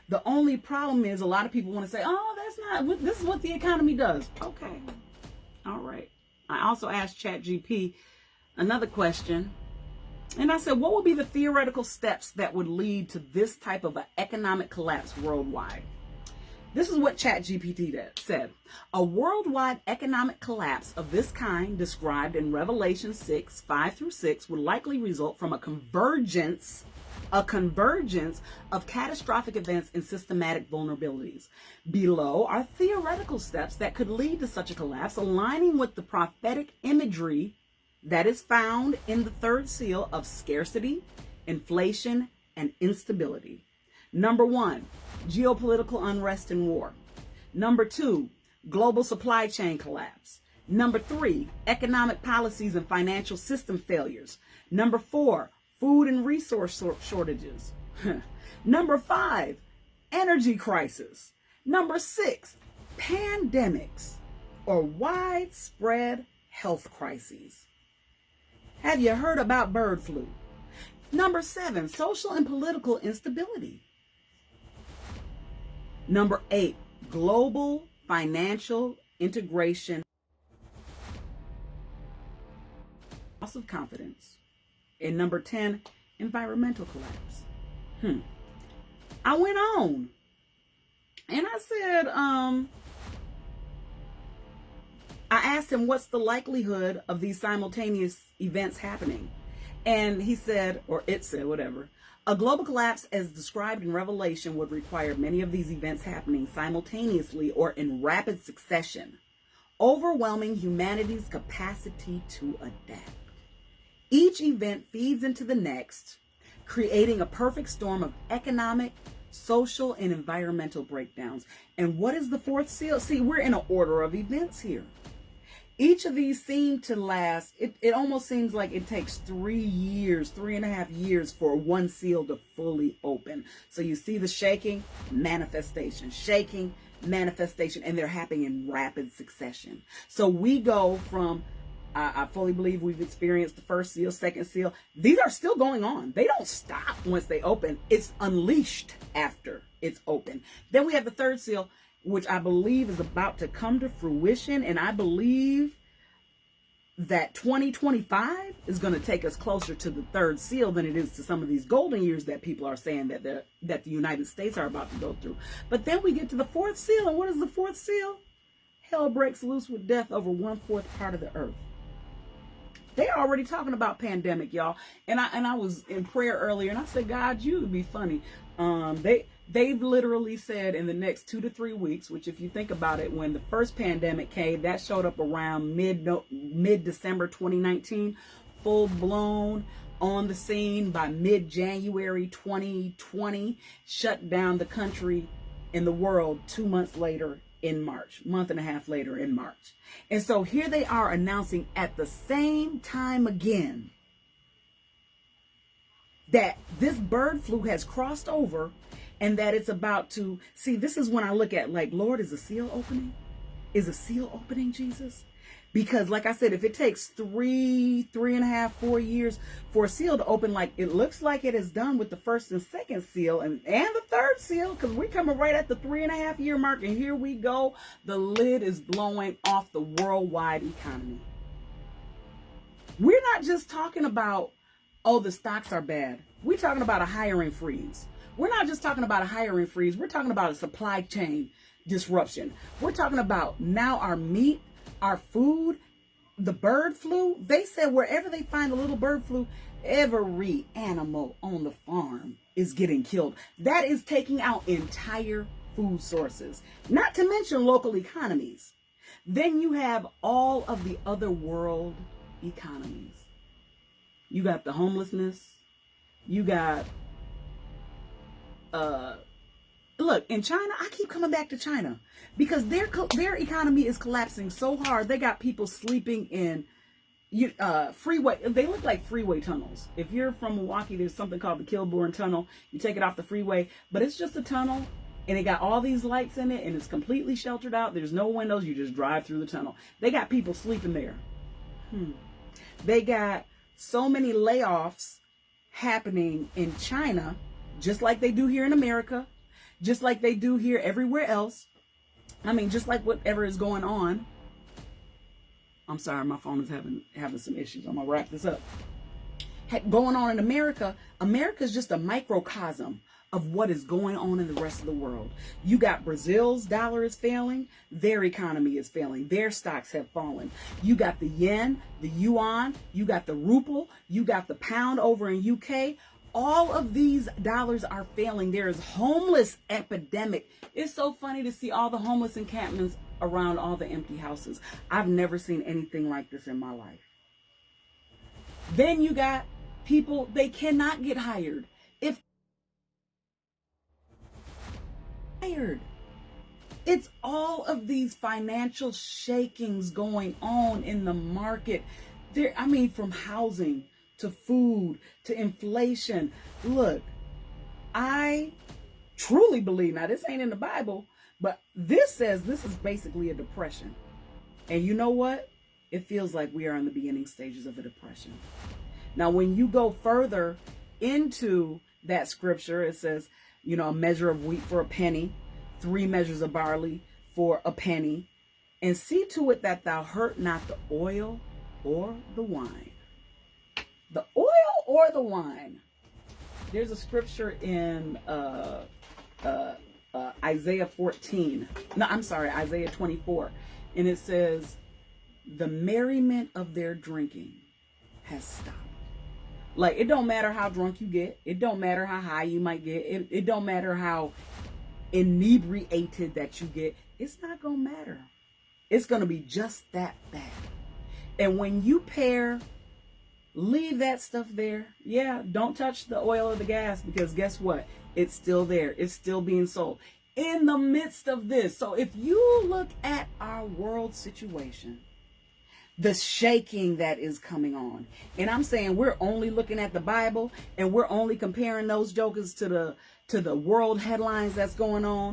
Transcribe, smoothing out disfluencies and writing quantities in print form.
The only problem is a lot of people want to say, oh, that's not, this is what the economy does. Okay. All right. I also asked Chat GPT another question. And I said, what would be the theoretical steps that would lead to this type of an economic collapse worldwide? This is what Chat GPT said. A worldwide economic collapse of this kind described in Revelation 6, 5-6 would likely result from a convergence of catastrophic events and systematic vulnerabilities. Below are theoretical steps that could lead to such a collapse, aligning with the prophetic imagery that is found in the third seal of scarcity, inflation, and instability. Number 1, geopolitical unrest and war. Number 2, global supply chain collapse. Number 3, economic policies and financial system failures. Number 4, food and resource shortages. Number 5, energy crisis. Number 6, pandemics or widespread health crises. Have you heard about bird flu? Number 7, social and political instability. Number 8, global financial integration, loss of confidence. And number 10, environmental collapse. I went on and I said, I asked him, what's the likelihood of these simultaneous events happening? And he said, or it said, whatever, a global collapse as described in Revelation would require many of these events happening simultaneously or in rapid succession, overwhelming humanity's capacity to adapt. Each event feeds into the next, creating a perfect storm of economic, social, and environmental breakdowns. And what is the fourth seal? See, we're in an order of events here. Each of these seem to last, it almost seems like it takes 3 years, 3.5 years for one seal to fully open. So you see the shaking, manifestation, and they're happening in rapid succession. So we go from, I fully believe we've experienced the first seal, second seal. These are still going on. They don't stop once they open. It's unleashed after it's open. Then we have the third seal, which I believe is about to come to fruition. And I believe that 2025 is going to take us closer to the third seal than it is to some of these golden years that people are saying that the United States are about to go through. But then we get to the fourth seal. And what is the fourth seal? Hell breaks loose with death over 1/4 part of the earth. They're already talking about pandemic, y'all. And I was in prayer earlier and I said, God, you would be funny. They've literally said in the next 2 to 3 weeks, which if you think about it, when the first pandemic came, that showed up around mid-December 2019, full blown on the scene by mid-January 2020, shut down the country and the world 2 months later in March, month and a half later in March. And so here they are announcing at the same time again that this bird flu has crossed over and that it's about to, see, this is when I look at like, Lord, is a seal opening? Is a seal opening, Jesus? Because like I said, if it takes 3.5, 4 years for a seal to open, like it looks like it is done with the first and second seal and the third seal, because we're coming right at the 3.5 year mark. And here we go. The lid is blowing off the worldwide economy. We're not just talking about, oh, the stocks are bad. We're talking about a hiring freeze. We're not just talking about a hiring freeze. We're talking about a supply chain disruption. We're talking about now our meat, our food, the bird flu. They said wherever they find a little bird flu, every animal on the farm is getting killed. That is taking out entire food sources, not to mention local economies. Then you have all of the other world economies. You got the homelessness. You got, look, in China, I keep coming back to China because their economy is collapsing so hard. They got people sleeping in freeway. They look like freeway tunnels. If you're from Milwaukee, there's something called the Kilbourne Tunnel. You take it off the freeway, but it's just a tunnel and it got all these lights in it and it's completely sheltered out. There's no windows. You just drive through the tunnel. They got people sleeping there. They got so many layoffs happening in China, just like they do here in America. just like they do here everywhere else. I mean, just like whatever is going on. I'm sorry, my phone is having some issues. I'm gonna wrap this up. Going on in America, America is just a microcosm of what is going on in the rest of the world. You got Brazil's dollar is failing, their economy is failing, their stocks have fallen. You got the yen, the yuan, you got the ruble, you got the pound over in UK. All of these dollars are failing. There is homeless epidemic. It's so funny to see all the homeless encampments around all the empty houses. I've never seen anything like this in my life. Then you got people, they cannot get hired. If hired, it's all of these financial shakings going on in the market. There, I mean, from housing to food to inflation. Look, I truly believe, now this ain't in the Bible, but this says this is basically a depression. And you know what? It feels like we are in the beginning stages of a depression. Now, when you go further into that scripture, it says, you know, a measure of wheat for a penny, 3 measures of barley for a penny, and see to it that thou hurt not the oil or the wine. The oil or the wine. There's a scripture in Isaiah 14. No, I'm sorry, Isaiah 24. And it says, the merriment of their drinking has stopped. Like, it don't matter how drunk you get. It don't matter how high you might get. It don't matter how inebriated that you get. It's not going to matter. It's going to be just that bad. And when you leave that stuff there. Yeah, don't touch the oil or the gas, because guess what? It's still there. It's still being sold in the midst of this. So if you look at our world situation, the shaking that is coming on. And I'm saying we're only looking at the Bible and we're only comparing those jokers to the world headlines that's going on.